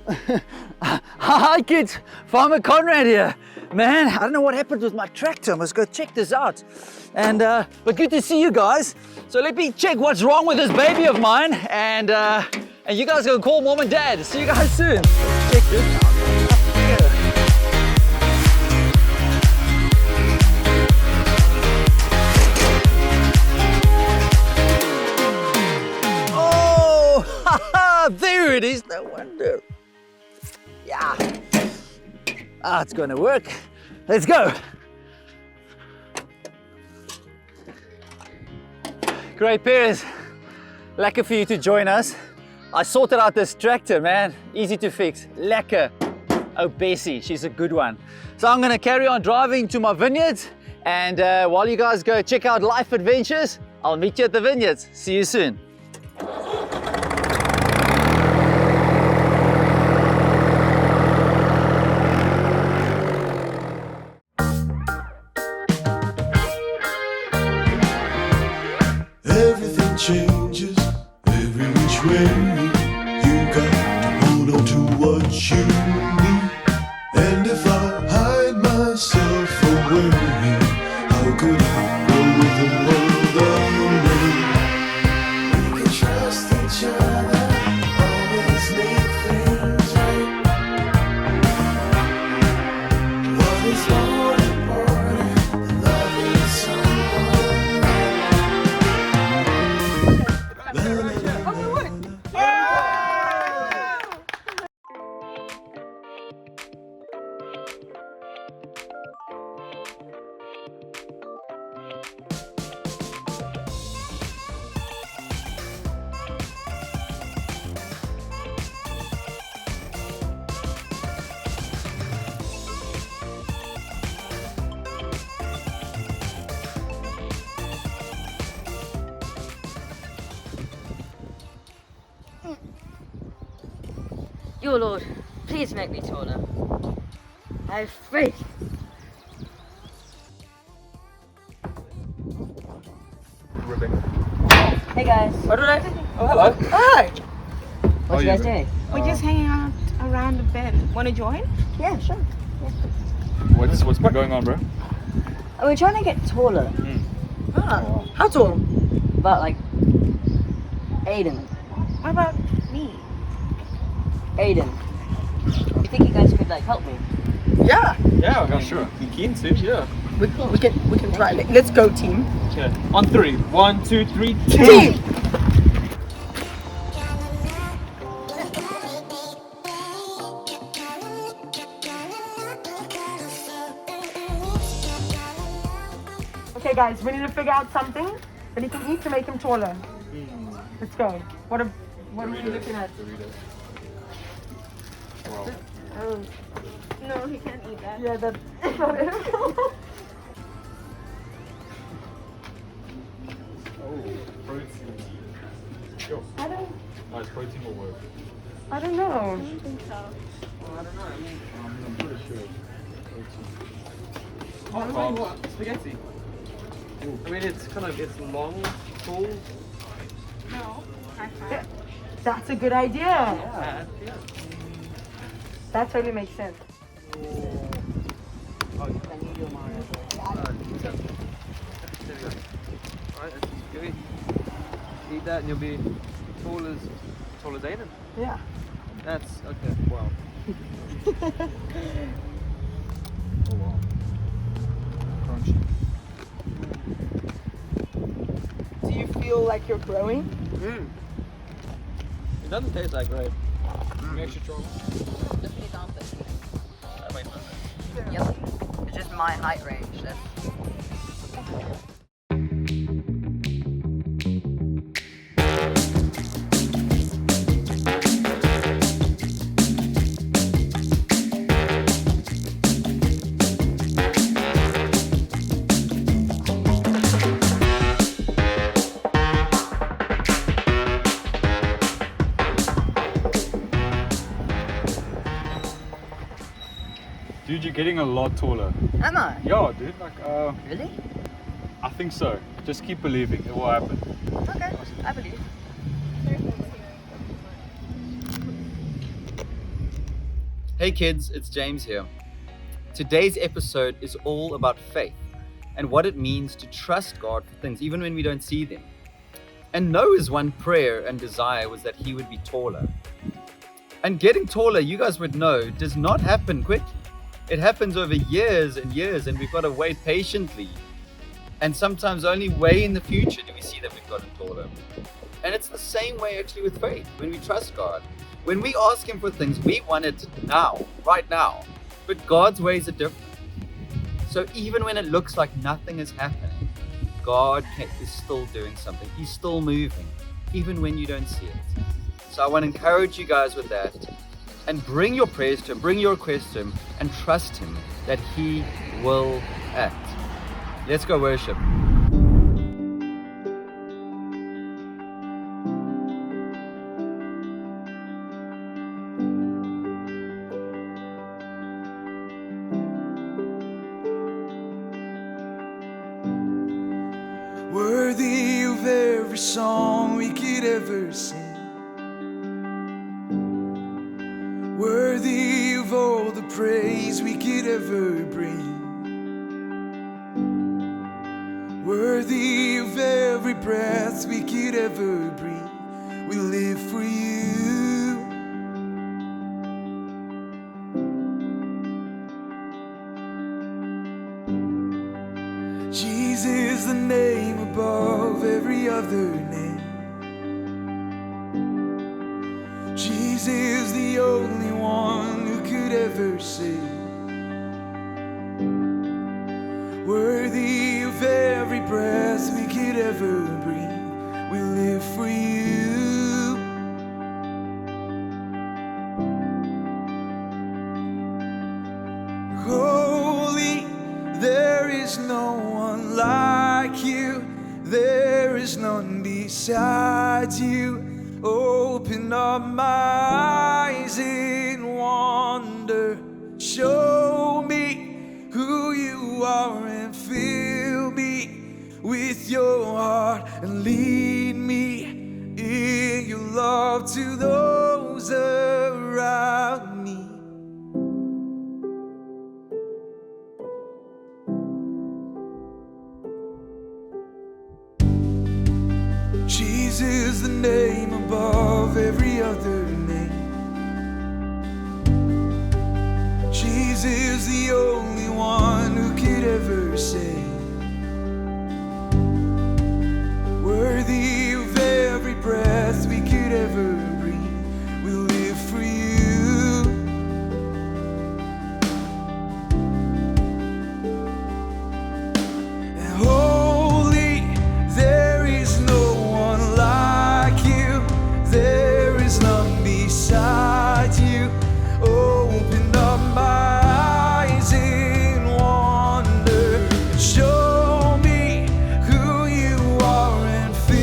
Hi kids, Farmer Konrad here. Man, I don't know what happened with my tractor. I must go check this out. And but good to see you guys. So let me check what's wrong with this baby of mine, and you guys go call mom and dad. See you guys soon. Let's check this out. Oh, there it is. No wonder. Yeah. Ah, it's gonna work. Let's go. Great parents. Lekker for you to join us. I sorted out this tractor, man. Easy to fix. Lekker. Oh, Bessie, she's a good one. So I'm gonna carry on driving to my vineyards, and while you guys go check out life adventures, I'll meet you at the vineyards. See you soon. Changes every which way. You got to hold on to what you need. And if I hide myself away, how could I go with the world around me? We can trust each other, always make things right. What is more important than loving someone? Your Lord, please make me taller. I have faith. Hey guys. Oh, hello. Hi. What you guys doing? We're just hanging out around the bend. Want to join? Yeah, sure. What's been going on, bro? We're trying to get taller. Ah, how tall? But like, Aiden. What about me? Aiden. You think you guys could like help me? Yeah, Yeah, sure. Be keen to, yeah. we can try. Let's go, team. Okay. On 3. 1, 2, 3, Team. Okay, guys, we need to figure out something that he can eat to make him taller. Let's go. What are we looking at? Wow. Oh. No, he can't eat that. Yeah, that's not it. Oh, protein. Sure. I don't Nice, protein will work. I don't know. I don't think so. I'm pretty sure. What? Spaghetti. I mean, it's long, tall. No. High five. That's a good idea. Yeah. That totally makes sense. Oh, you can eat your mind. There we go. Alright, let's just go eat that and you'll be tall as Aiden. Yeah. That's okay. Wow. Oh wow. Crunchy. Do you feel like you're growing? It doesn't taste that great. Extra strong. Yep. It's just my height range. Dude, you're getting a lot taller. Am I? Yeah, dude. Like, Really? I think so. Just keep believing. It will happen. Okay, I believe. Hey kids, it's James here. Today's episode is all about faith and what it means to trust God for things even when we don't see them. And Noah's one prayer and desire was that he would be taller. And getting taller, you guys would know, does not happen quickly. It happens over years and years, and we've got to wait patiently. And sometimes only way in the future do we see that we've gotten taller. And it's the same way actually with faith. When we trust God, when we ask Him for things, we want it now, right now. But God's ways are different. So even when it looks like nothing is happening, God is still doing something. He's still moving, even when you don't see it. So I want to encourage you guys with that. And bring your prayers to Him, bring your requests to Him, and trust Him that He will act. Let's go worship. Worthy of every song we could ever sing, worthy of all the praise we could ever bring, worthy of every breath we could ever breathe. We live for you. Jesus, the name above every other name. Jesus, the only one who could ever save. Worthy of every breath we could ever breathe. We live for you. Holy, there is no one like you. There is none beside you. Open up my eyes in wonder. Show me who you are and fill me with your heart and lead me in your love to those around me. Jesus, the name above every other name. Jesus, the only one who could ever save. Worthy of every breath we could ever breathe. We live for you. And holy, there is no one like you. There is none beside you. Open up my eyes in wonder and show me who you are and fill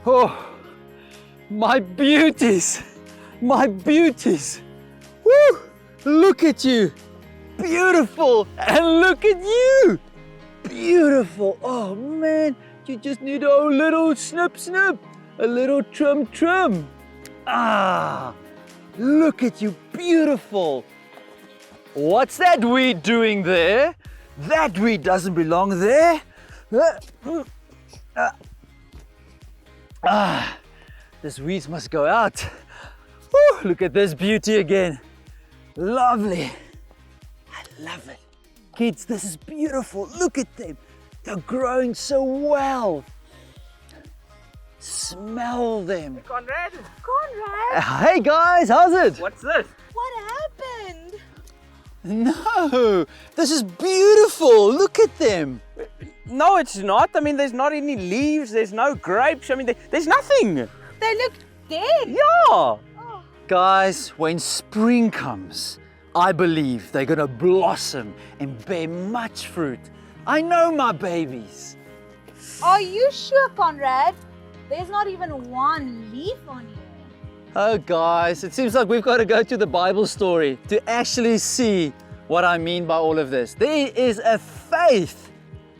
Oh, my beauties, my beauties. Woo! Look at you, beautiful, and look at you, beautiful. Oh man, you just need a little snip, a little trim. Ah, look at you, beautiful. What's that weed doing there? That weed doesn't belong there. This weeds must go out. Woo, look at this beauty again. Lovely. I love it. Kids, this is beautiful. Look at them. They're growing so well. Smell them. Konrad! Hey guys, how's it? What's this? What happened? No, this is beautiful. Look at them. No, it's not. I mean, there's not any leaves, there's no grapes. I mean, there's nothing. They look dead. Yeah. Guys, when spring comes, I believe they're gonna blossom and bear much fruit. I know my babies. Are you sure, Konrad? There's not even one leaf on you. Oh guys, it seems like we've got to go to the Bible story to actually see what I mean by all of this. There is a faith.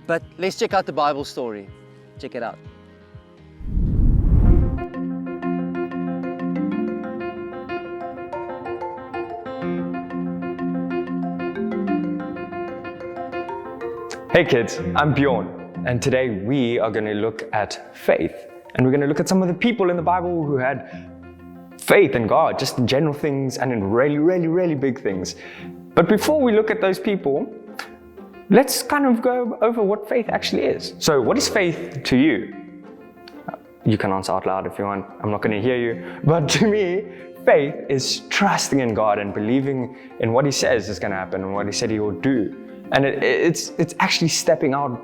But let's check out the Bible story. Check it out. Hey kids, I'm Bjorn, and today we are going to look at faith. And we're going to look at some of the people in the Bible who had faith in God, just in general things and in really big things. But before we look at those people, let's kind of go over what faith actually is. So what is faith to you? You can answer out loud if you want. I'm not going to hear you. But to me, faith is trusting in God and believing in what He says is going to happen and what He said He will do. And it's actually stepping out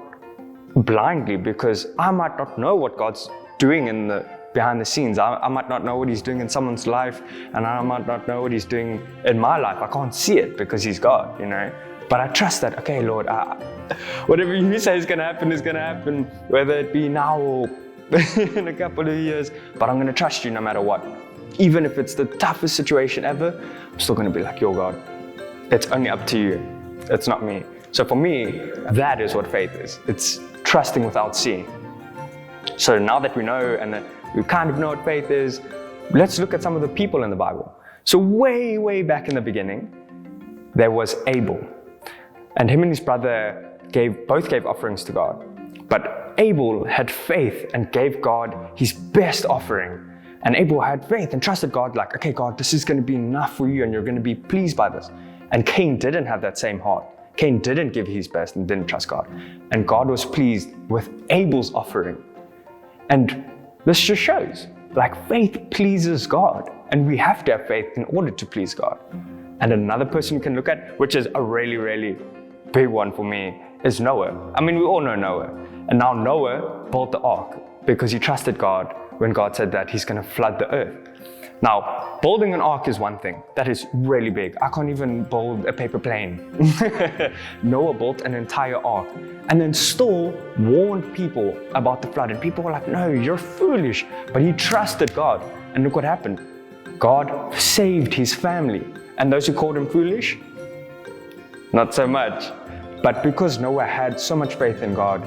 blindly, because I might not know what God's doing behind the scenes. I might not know what He's doing in someone's life, and I might not know what He's doing in my life. I can't see it because He's God, you know. But I trust that, okay, Lord, whatever You say is going to happen, whether it be now or in a couple of years. But I'm going to trust You no matter what. Even if it's the toughest situation ever, I'm still going to be like, You're God. It's only up to You. It's not me. So for me, that is what faith is. It's trusting without seeing. So now that we know and that we kind of know what faith is, let's look at some of the people in the Bible. So way back in the beginning, there was Abel. And him and his brother both gave offerings to God. But Abel had faith and gave God his best offering. And Abel had faith and trusted God, like, okay, God, this is going to be enough for You and You're going to be pleased by this. And Cain didn't have that same heart. Cain didn't give his best and didn't trust God. And God was pleased with Abel's offering. And this just shows, like, faith pleases God. And we have to have faith in order to please God. And another person we can look at, which is a really big one for me, is Noah. I mean, we all know Noah. And now Noah built the ark because he trusted God when God said that He's going to flood the earth. Now, building an ark is one thing. That is really big. I can't even build a paper plane. Noah built an entire ark and then still warned people about the flood. And people were like, no, you're foolish. But he trusted God. And look what happened. God saved his family. And those who called him foolish, not so much. But because Noah had so much faith in God,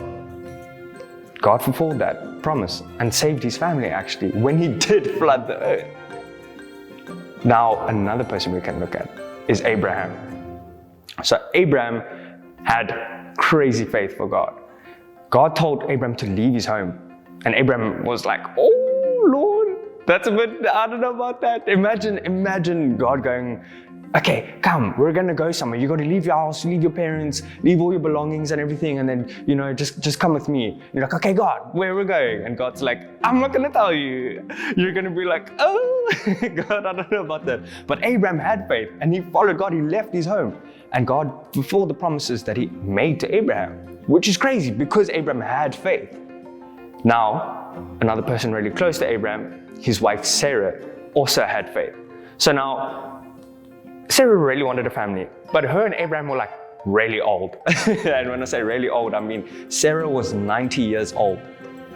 God fulfilled that promise and saved his family, actually, when He did flood the earth. Now, another person we can look at is Abraham. So Abraham had crazy faith for God. God told Abraham to leave his home. And Abraham was like, oh, Lord, that's a bit, I don't know about that. Imagine God going, okay, come, we're going to go somewhere. You got to leave your house, leave your parents, leave all your belongings and everything. And then, just come with me. You're like, okay, God, where are we going? And God's like, I'm not going to tell you. You're going to be like, oh, God, I don't know about that. But Abraham had faith and he followed God. He left his home. And God fulfilled the promises that He made to Abraham, which is crazy because Abraham had faith. Now, another person really close to Abraham, his wife Sarah, also had faith. So now, Sarah really wanted a family, but her and Abraham were like, really old. And when I say really old, I mean Sarah was 90 years old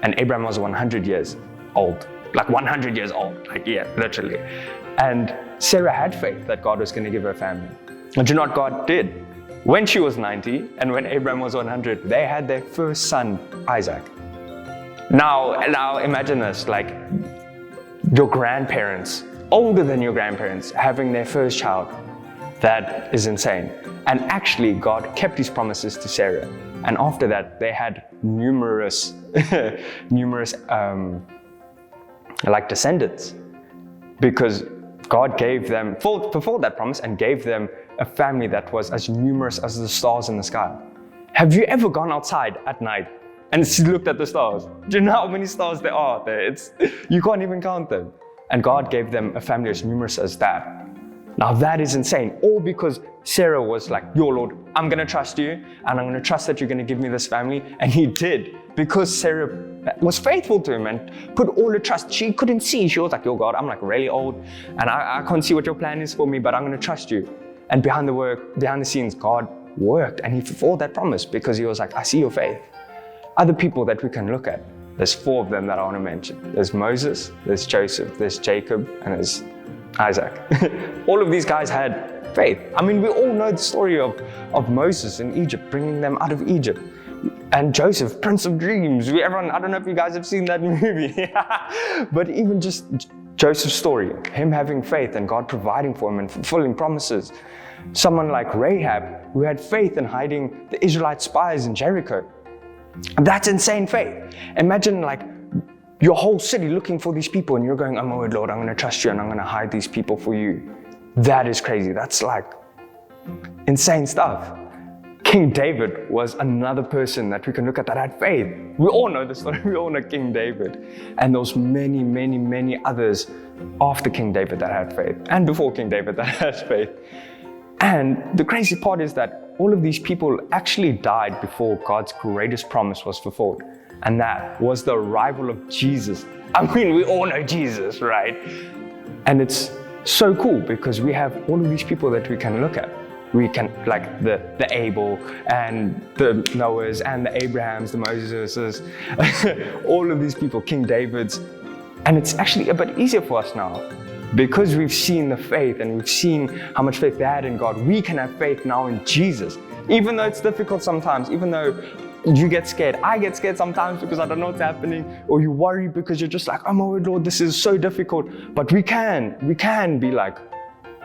and Abraham was 100 years old. Like 100 years old, like yeah, literally. And Sarah had faith that God was going to give her a family. And you know what God did? When she was 90 and when Abraham was 100, they had their first son, Isaac. Now imagine this, like your grandparents, older than your grandparents, having their first child. That is insane. And actually, God kept his promises to Sarah. And after that, they had numerous like descendants, because God gave them, fulfilled that promise and gave them a family that was as numerous as the stars in the sky. Have you ever gone outside at night and looked at the stars? Do you know how many stars there are there? You can't even count them. And God gave them a family as numerous as that. Now that is insane, all because Sarah was like, yo Lord, I'm going to trust you and I'm going to trust that you're going to give me this family. And he did, because Sarah was faithful to him and put all her trust. She couldn't see. She was like, yo God, I'm like really old and I can't see what your plan is for me, but I'm going to trust you. And behind the scenes, God worked and he fulfilled that promise because he was like, I see your faith. Other people that we can look at, there's 4 of them that I want to mention. There's Moses, there's Joseph, there's Jacob, and there's Isaac. All of these guys had faith. I mean, we all know the story of Moses in Egypt, bringing them out of Egypt. And Joseph, Prince of Dreams. I don't know if you guys have seen that movie. But even just Joseph's story, him having faith and God providing for him and fulfilling promises. Someone like Rahab, who had faith in hiding the Israelite spies in Jericho. That's insane faith. Imagine like your whole city looking for these people and you're going, oh my word, Lord, I'm going to trust you and I'm going to hide these people for you. That is crazy. That's like insane stuff. King David was another person that we can look at that had faith. We all know the story. We all know King David. And those many, many, many others after King David that had faith and before King David that had faith. And the crazy part is that all of these people actually died before God's greatest promise was fulfilled. And that was the arrival of Jesus. I mean, we all know Jesus, right? And it's so cool because we have all of these people that we can look at. We can, like the Abel and the Noahs and the Abrahams, the Moseses, all of these people, King Davids. And it's actually a bit easier for us now because we've seen the faith and we've seen how much faith they had in God. We can have faith now in Jesus, even though it's difficult sometimes, even though you get scared. I get scared sometimes because I don't know what's happening, or you worry because you're just like, oh my Lord, this is so difficult. But we can be like,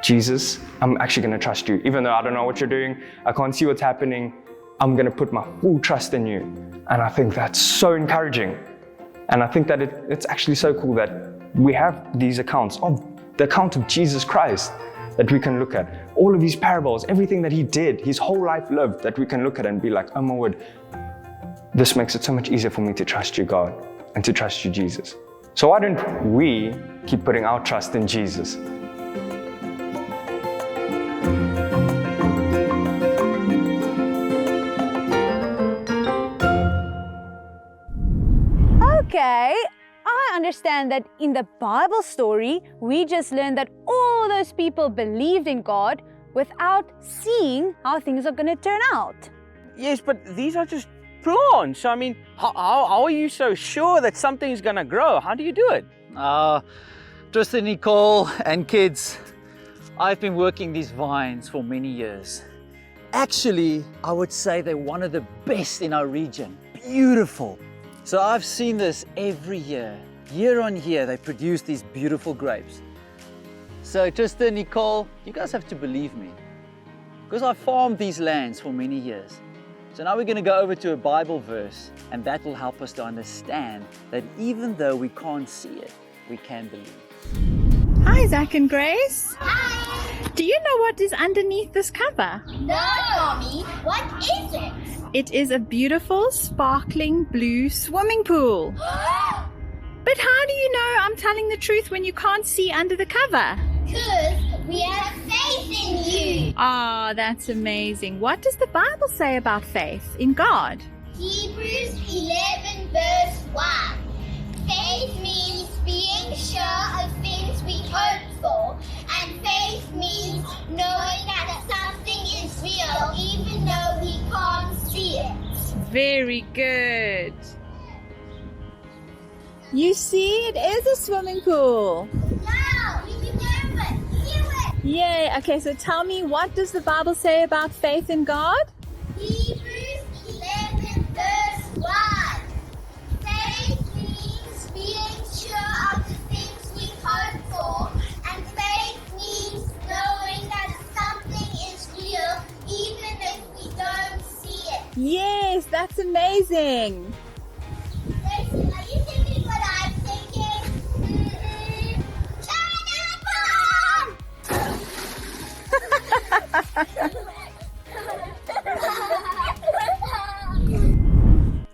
Jesus, I'm actually going to trust you. Even though I don't know what you're doing, I can't see what's happening, I'm going to put my full trust in you. And I think that's so encouraging. And I think that it's actually so cool that we have these accounts of the account of Jesus Christ that we can look at. All of these parables, everything that he did, his whole life lived, that we can look at and be like, oh my word, this makes it so much easier for me to trust you, God, and to trust you, Jesus. So why don't we keep putting our trust in Jesus? Okay, I understand that in the Bible story, we just learned that all those people believed in God without seeing how things are going to turn out. Yes, but these are just plants. I mean, how are you so sure that something's going to grow? How do you do it? Tristan, Nicole, and kids, I've been working these vines for many years. Actually, I would say they're one of the best in our region. Beautiful. So I've seen this every year. Year on year, they produce these beautiful grapes. So Tristan, Nicole, you guys have to believe me, because I farmed these lands for many years. So now we're going to go over to a Bible verse, and that will help us to understand that even though we can't see it, we can believe. Hi, Zach and Grace. Hi. Do you know what is underneath this cover? No, Mommy. What is it? It is a beautiful, sparkling blue swimming pool. But how do you know I'm telling the truth when you can't see under the cover? Because we have faith in you. Ah, that's amazing. What does the Bible say about faith in God? Hebrews 11 verse 1. Faith means being sure of things we hope for, and faith means knowing that something is real even though Very good. You see, it is a swimming pool. Wow, you can do it. Do it. Yay. Okay, so tell me, what does the Bible say about faith in God? Hebrews 11 verse 1. Faith means being sure of the things we hope for, and faith means knowing that something is real even if we don't see it. Yes, that's amazing. Jason, are you thinking what I'm thinking?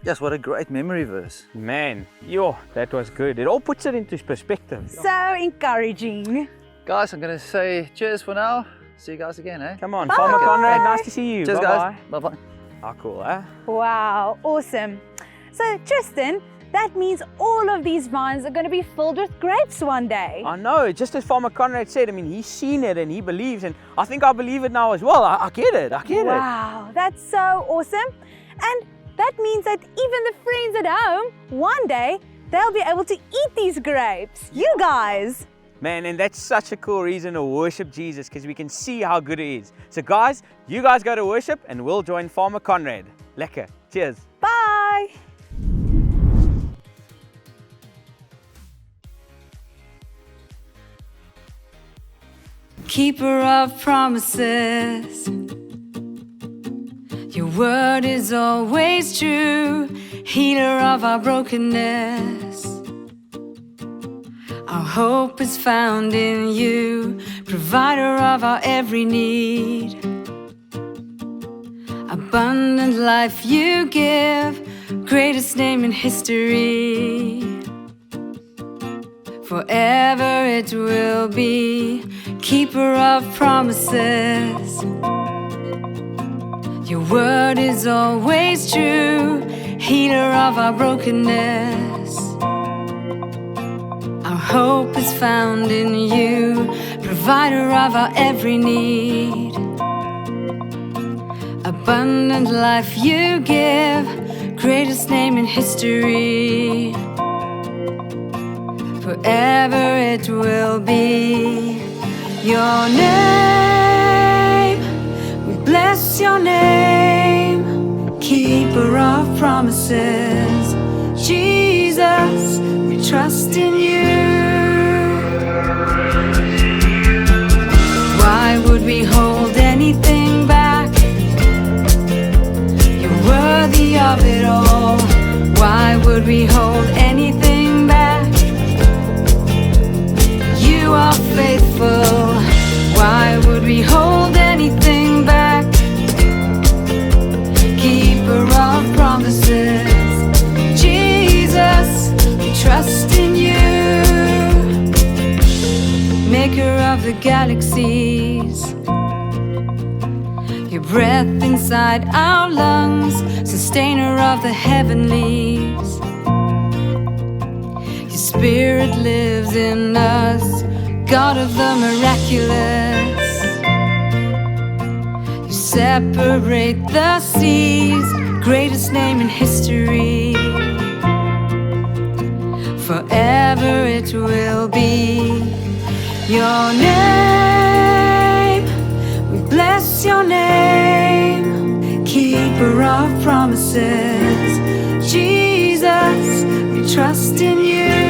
Yes, what a great memory verse. Man, yo, that was good. It all puts it into perspective. So encouraging. Guys, I'm going to say cheers for now. See you guys again, eh? Come on, Farmer Konrad, nice to see you. Cheers, Bye-bye. guys. Bye-bye. Ah, cool, eh? Wow, awesome. So Tristan, that means all of these vines are going to be filled with grapes one day. I know, just as Farmer Konrad said, I mean, he's seen it and he believes, and I think I believe it now as well. I get it, I get it. Wow, that's so awesome. And that means that even the friends at home, one day, they'll be able to eat these grapes. You guys. Man, and that's such a cool reason to worship Jesus, because we can see how good he is. So guys, you guys go to worship and we'll join Farmer Konrad. Lekker. Cheers. Bye. Keeper of promises, your word is always true. Healer of our brokenness, our hope is found in you. Provider of our every need, abundant life you give. Greatest name in history, forever it will be. Keeper of promises, your word is always true. Healer of our brokenness, our hope is found in you. Provider of our every need, abundant life you give. Greatest name in history, forever it will be. Your name, we bless your name. Keeper of promises, Jesus, we trust in you. Why would we hold anything back? You're worthy of it all. Why would we hold anything back? You are faithful. Why would we hold anything back? Keeper of promises, Jesus, we trust in you. Maker of the galaxies, your breath inside our lungs. Sustainer of the heavenlies, your spirit lives in us. God of the miraculous, you separate the seas. Greatest name in history, forever it will be. Your name, we bless your name. Keeper of promises, Jesus, we trust in you.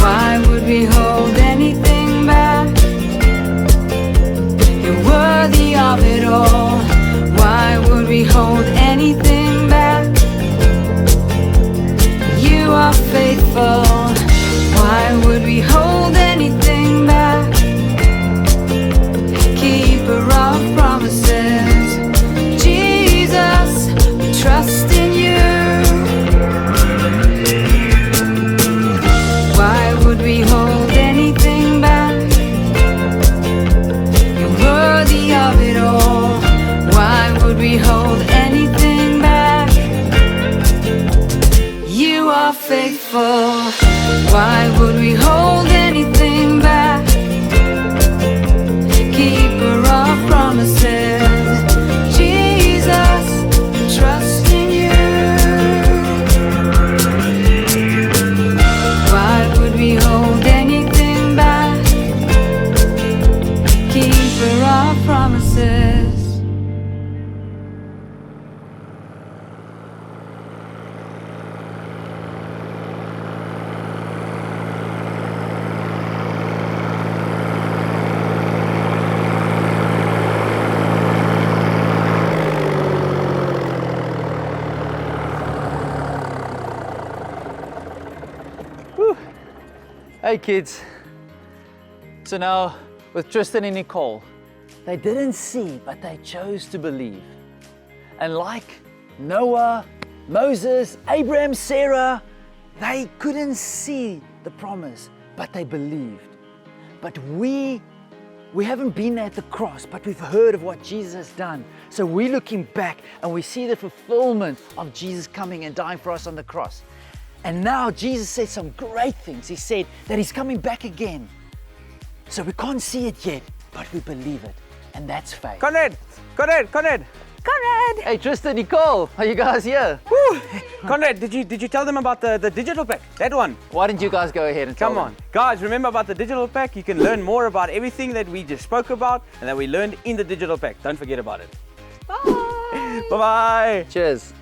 Why would we hold anything back? You're worthy of it all. Why would we hold anything back? You are faithful. Why would we hold anything back? Keeper of promises, Jesus, we trust in you. Why would we hold anything back? You're worthy of it all. Why would we hold anything back? You are faithful. Why would we hold anything back? Keeper of promises, Hey kids, so now with Tristan and Nicole, they didn't see, but they chose to believe. And like Noah, Moses, Abraham, Sarah, they couldn't see the promise, but they believed. But we haven't been there at the cross, but we've heard of what Jesus has done. So we're looking back and we see the fulfillment of Jesus coming and dying for us on the cross. And now Jesus said some great things. He said that He's coming back again. So we can't see it yet, but we believe it. And that's faith. Konrad! Hey Tristan, Nicole, are you guys here? Woo! Konrad, did you tell them about the digital pack? That one. Why didn't you guys go ahead and tell Come on. them? Guys, remember about the digital pack? You can learn more about everything that we just spoke about and that we learned in the digital pack. Don't forget about it. Bye. Bye-bye. Cheers.